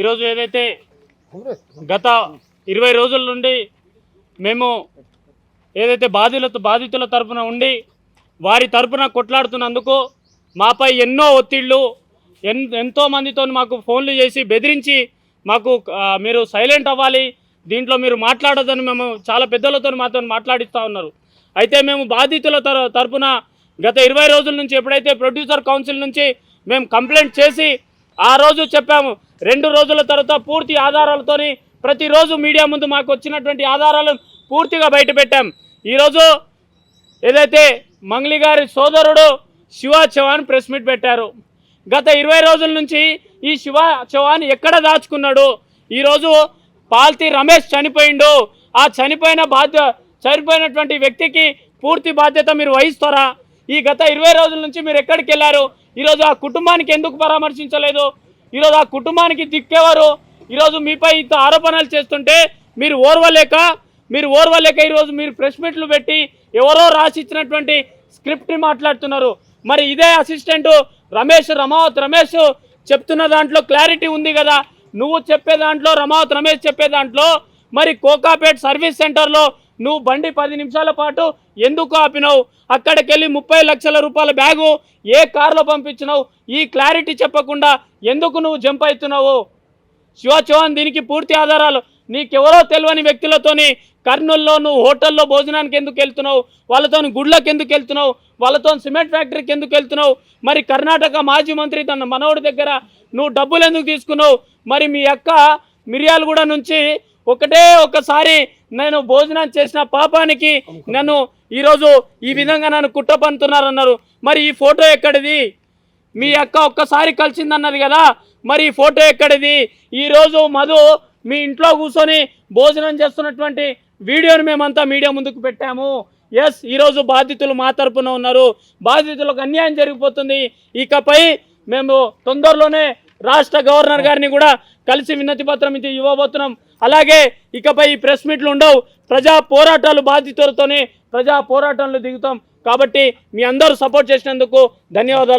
ఈరోజు ఏదైతే గత 20 రోజుల నుండి మేము ఏదైతే బాధితుల తరపున ఉండి వారి తరపున కొట్లాడుతున్నందుకు మాపై ఎన్నో ఒత్తిళ్లు ఎంతో మందితో మాకు ఫోన్లు చేసి బెదిరించి మాకు మీరు సైలెంట్ అవ్వాలి, దీంట్లో మీరు మాట్లాడొద్దని మేము చాలా పెద్దలతో మాతో మాట్లాడిస్తూ ఉన్నారు. అయితే మేము బాధితుల తరపున గత 20 రోజుల నుంచి ఎప్పుడైతే ప్రొడ్యూసర్ కౌన్సిల్ నుంచి మేము కంప్లైంట్ చేసి ఆ రోజు చెప్పాము, 2 రోజుల తర్వాత పూర్తి ఆధారాలతోని ప్రతిరోజు మీడియా ముందు మాకు వచ్చినటువంటి ఆధారాలను పూర్తిగా బయటపెట్టాం. ఈరోజు ఏదైతే మంగ్లీ గారి సోదరుడు శివ చౌహాన్ ప్రెస్ మీట్ పెట్టారు. గత 20 రోజుల నుంచి ఈ శివ చౌహాన్ ఎక్కడ దాచుకున్నాడు? ఈరోజు పాల్తీ రమేష్ చనిపోయిండు. ఆ చనిపోయినటువంటి వ్యక్తికి పూర్తి బాధ్యత మీరు వహిస్తారా? ఈ గత 20 రోజుల నుంచి మీరు ఎక్కడికి వెళ్ళారు? ఈరోజు ఆ కుటుంబానికి ఎందుకు పరామర్శించలేదు? ఈరోజు ఆ కుటుంబానికి దిక్కేవారు? ఈరోజు మీపై ఇంత ఆరోపణలు చేస్తుంటే మీరు ఓర్వలేక ఈరోజు మీరు ప్రెస్ మీట్లు పెట్టి ఎవరో రాసిచ్చినటువంటి స్క్రిప్ట్ని మాట్లాడుతున్నారు. మరి ఇదే అసిస్టెంట్ రమావత్ రమేష్ చెప్తున్న దాంట్లో క్లారిటీ ఉంది కదా. నువ్వు చెప్పే దాంట్లో, రమావత్ రమేష్ చెప్పే దాంట్లో మరి కోకాపేట్ సర్వీస్ సెంటర్లో నువ్వు బండి 10 నిమిషాల పాటు ఎందుకు ఆపినావు? అక్కడికి వెళ్ళి 30 లక్షల రూపాయల బ్యాగు ఏ కారులో పంపించినావు? ఈ క్లారిటీ చెప్పకుండా ఎందుకు నువ్వు జంప్ అవుతున్నావు? శివ చౌహాన్ దీనికి పూర్తి ఆధారాలు. నీకెవరో తెలియని వ్యక్తులతోని కర్నూలులో నువ్వు హోటల్లో భోజనానికి ఎందుకు వెళ్తున్నావు? వాళ్ళతో గుడ్లకు ఎందుకు వెళ్తున్నావు? వాళ్ళతో సిమెంట్ ఫ్యాక్టరీకి ఎందుకు వెళ్తున్నావు? మరి కర్ణాటక మాజీ మంత్రి తన మనవడి దగ్గర నువ్వు డబ్బులు ఎందుకు తీసుకున్నావు? మరి మీ అక్క మిర్యాలగూడ నుంచి ఒకసారి నేను భోజనం చేసిన పాపానికి నన్ను ఈరోజు ఈ విధంగా నన్ను కుట్ర పన్నుతున్నారన్నారు. మరి ఈ ఫోటో ఎక్కడిది? మీ అక్క ఒక్కసారి కలిసిందన్నది కదా, మరి ఈ ఫోటో ఎక్కడిది? ఈరోజు మధు మీ ఇంట్లో కూర్చొని భోజనం చేస్తున్నటువంటి వీడియోని మేమంతా మీడియా ముందుకు పెట్టాము. ఎస్, ఈరోజు బాధితులు మా తరపున ఉన్నారు. బాధితులకు అన్యాయం జరిగిపోతుంది. ఇకపై మేము తొందరలోనే రాష్ట్ర గవర్నర్ గారిని కూడా కలిసి వినతి పత్రం ఇది ఇవ్వబోతున్నాం. అలాగే ఇకపై ఈ ప్రెస్ మీట్లు ఉండవు. ప్రజా పోరాటాలు బాధితులతోనే ప్రజా పోరాటంలో దిగుతాం. కాబట్టి మీ అందరూ సపోర్ట్ చేసినందుకు ధన్యవాదాలు.